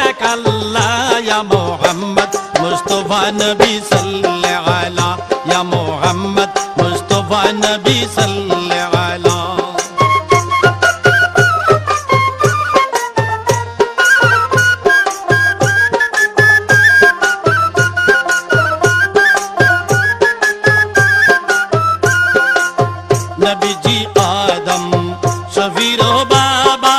এক আল্লাহ ইয়া মোহাম্মদ মুস্তাফা নবী সাল্লাল্লাহু আলা ইয়া মোহাম্মদ মুস্তাফা নবী সাল্লাল্লাহু আলা नबी जी आदम शफीरो बाबा